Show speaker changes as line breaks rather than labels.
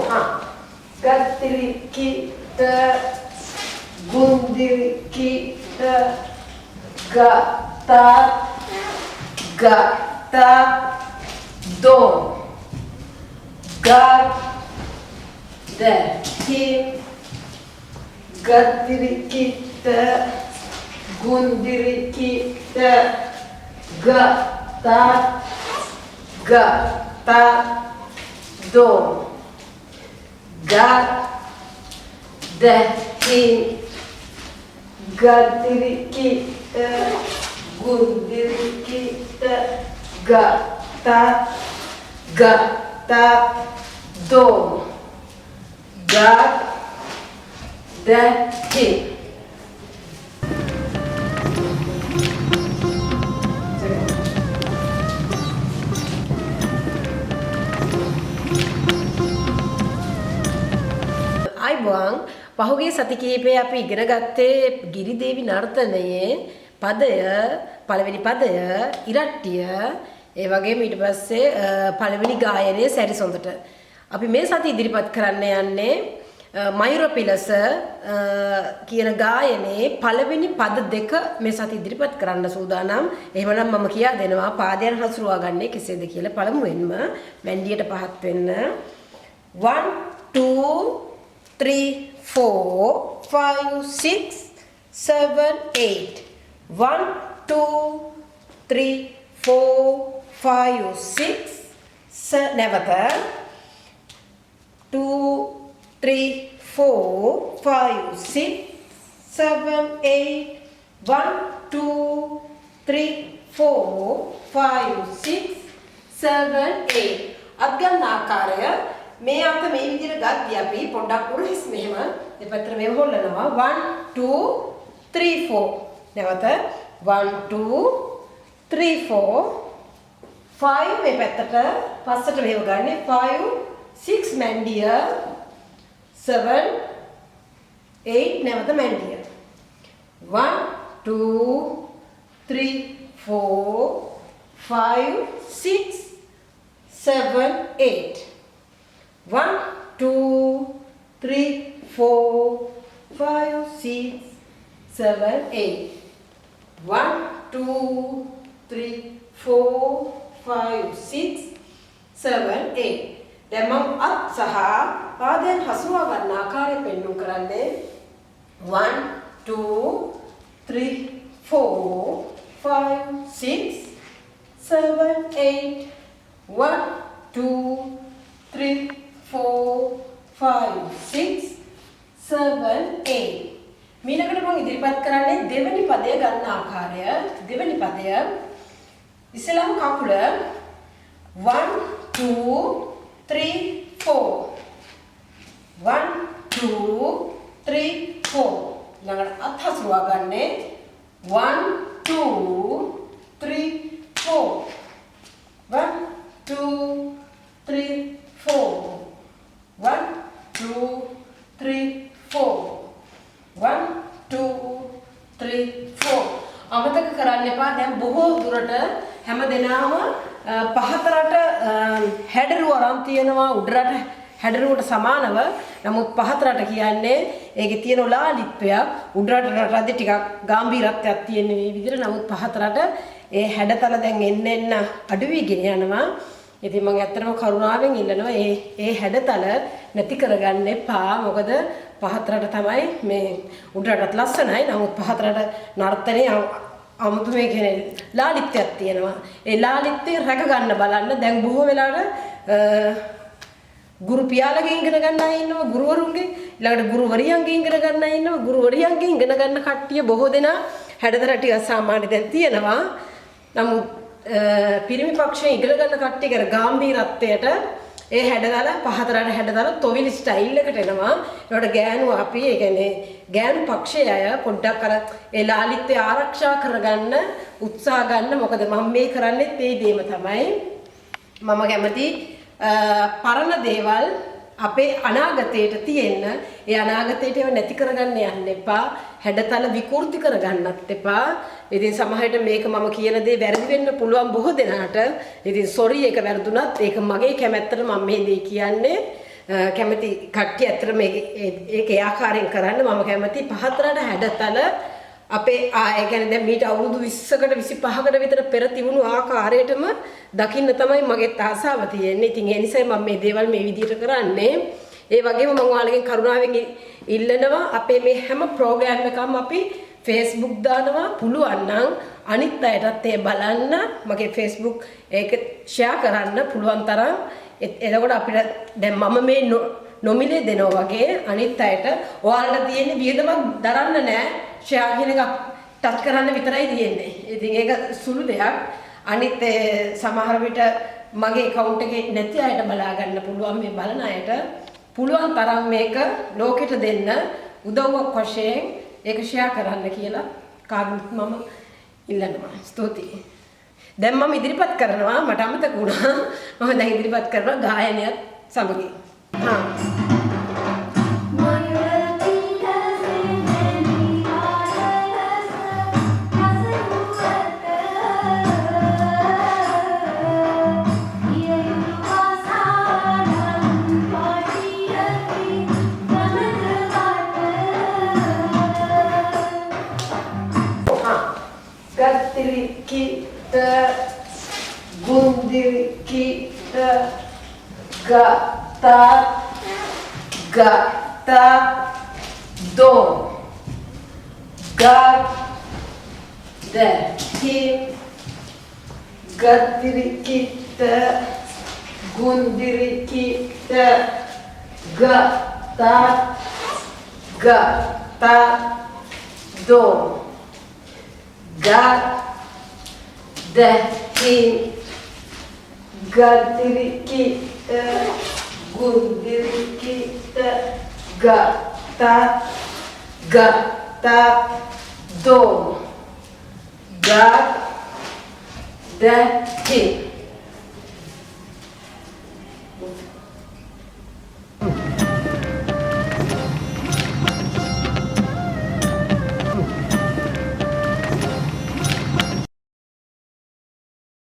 हाँ गत्तिरी kit गुंदिरी kit गता गता दो ग गत्तिरी किट गुंदिरी किट गता दो गत्तिरी किट गुंदिरी किट गता दो අයිබෝන් පහුගිය සති කිහිපේ අපි ඉගෙන ගත්තේ ගිරිදේවි නර්තනයේ පදය පළවෙනි පදය ඉරට්ටිය ඒ වගේම ඊට පස්සේ පළවෙනි ගායනයේ සැරිසොඳට අපි මේ සති ඉදිරිපත් කරන්න යන්නේ මයුරපිලස කියන ගායනයේ පළවෙනි පද දෙක මේ සති ඉදිරිපත් කරන්න සූදානම්. එහෙමනම් මම කියා දෙනවා පාදයන් හසුරුවා ගන්නේ කෙසේද කියලා. පළමුවෙන්ම මැන්ඩියට පහත් වෙන්න 1 2 3 4 5 6 7 8 1 2 3 4 5 6 නැවත 2 3 4 5 6 7 8 1 2 3 4 5 6 7 8 අත්ගන්න ආකාරය මේ අත මේ විදිහට ගද්දී අපි පොඩ්ඩක් උරහිස් මෙහෙම දෙපැත්තට මෙහෙම හොල්ලනවා 1 2 3 4 නැවත 1 2 3 4 5 මේ පැත්තට පස්සට මෙහෙම ගන්න 5 6 මැන්ඩිය 7 8 නැවත මැන්ඩිය 1 2 3 4 5 6 7 8 1 2 3 4 5 6 7 8 1 2 3 4 5 6 7 8 දැන් මම අත් සහ පාදයන් හසුරුවා ගන්න ආකාරය පෙන්වු කරන්නේ 1 2 3 4 5 6 7 8 1 2 3 4 5 6 7 8 මීළඟට මම ඉදිරිපත් කරන්නේ දෙවෙනි පදය ගන්න ආකාරය. දෙවෙනි පදය ඉස්සෙල්ලාම කකුල 1 2 3 4 1 2 3 4 ළඟට අත් හසුරුවා ගන්නේ 1 2 3 4 1 2 3 4 1 2 3 4 1 2 3 4 අමතක කරන්න එපා. දැන් බොහෝ දුරට හැම දිනම පහතරට හැඩරුව අරන් තියෙනවා උඩරට හැඩරුවට සමානව. නමුත් පහතරට කියන්නේ ඒකේ තියෙන ලාලිත්වයක් උඩරට රටදී ටිකක් ගැඹීරත්වයක් තියෙන මේ විදිහට. නමුත් පහතරට ඒ හැඩතල දැන් එන්න අඩු වීගෙන යනවා. ඉතින් මම ඇත්තටම කරුණාවෙන් ඉල්ලනවා ඒ හැඩතල නැති කරගන්න එපා. මොකද පහතරට තමයි මේ උඩරටත් ලස්සනයි. නමුත් පහතරට නර්තනයේ 아무තු මේ කියන්නේ ලාලිත්වයක් තියෙනවා. ඒ ලාලිත්වය රැක ගන්න බලන්න. දැන් බොහෝ වෙලාවට ගුරු පියාලගෙන් ඉගෙන ගන්න අය ඉන්නවා, ගුරුවරුන්ගේ ඊළඟට ගුරුවරියන්ගෙන් ඉගෙන ගන්න අය ඉන්නවා, ගුරුවරියන්ගෙන් ඉගෙන ගන්න කට්ටිය බොහෝ දෙනා හැඩතල ටික සාමාන්‍ය දැන් තියෙනවා. නමුත් පිරිමි පක්ෂයෙන් ඉගෙන ගන්න කට්ටිය කර ගැඹීරත්වයට ඒ හැඩතල පහතරට හැඩතල තොවිලි ස්ටයිල් එකට එනවා. ඒකට ගෑනු අපි ඒ කියන්නේ ගෑනු පක්ෂයේ අය පොඩ්ඩක් අර ඒ ලාලිත්වය ආරක්ෂා කරගන්න උත්සාහ ගන්න. මොකද මම මේ කරන්නේ ඒ දේම තමයි. මම කැමති පරණ දේවල් අපේ අනාගතයට තියෙන්න. ඒ අනාගතයට ඒව නැති කරගන්න යන්න එපා. හැඩතල විකෘති කරගන්නත් එපා. ඉතින් සමහරවිට මේක මම කියන දේ වැරදි වෙන්න පුළුවන් බොහෝ දෙනාට. ඉතින් සෝරි ඒක වැරදුනත් ඒක මගේ කැමැත්තට මම මේ දේ කියන්නේ. කැමති කට්ටිය අතර මේකේ ආකාරයෙන් කරන්න මම කැමති පහතරට හැඩතල අපේ ඒ කියන්නේ දැන් මීට අවුරුදු 20කට 25කට විතර පෙර තිබුණු ආකාරයටම දකින්න තමයි මගේ ආසාව තියෙන්නේ. ඉතින් ඒ නිසා මම මේ දේවල් මේ විදිහට කරන්නේ. ඒ වගේම මම ඔයාලගෙන් කරුණාවෙන් ඉල්ලනවා අපේ මේ හැම ප්‍රෝග්‍රෑම් එකක්ම අපි Facebook දානවා පුළුවන් නම් අනිත් අයටත් ඒ බලන්න මගේ Facebook ඒක ෂෙයා කරන්න පුළුවන් තරම් එතකොට අපිට දැන් මම මේ නොමිලේ දෙනවා වගේ අනිත් අයට ඔයාලට තියෙන වියදමක් දරන්න නෑ ෂෙයා කියන එක ටච් කරන්න විතරයි තියෙන්නේ. ඉතින් ඒක සුළු දෙයක්. අනිත් සමහර විට මගේ account එකේ නැති අයට බලා ගන්න පුළුවන් මේ බලන අයට පුළුවන් තරම් මේක ලෝකෙට දෙන්න උදව්වක් වශයෙන් ඒක ෂෙයා කරන්න කියලා කාගෙත් මම ඉල්ලනවා. ස්තුතියි. දැන් මම ඉදිරිපත් කරනවා මට අමතක වුණා. මම දැන් ඉදිරිපත් කරනවා ගායනයත් සමගින්. Gattiri kita gundiri kita gata gata don gat de ki gattiri kita gundiri kita gata gata don gat dahin gatiri kita gundiri kita gata gata don gat dahin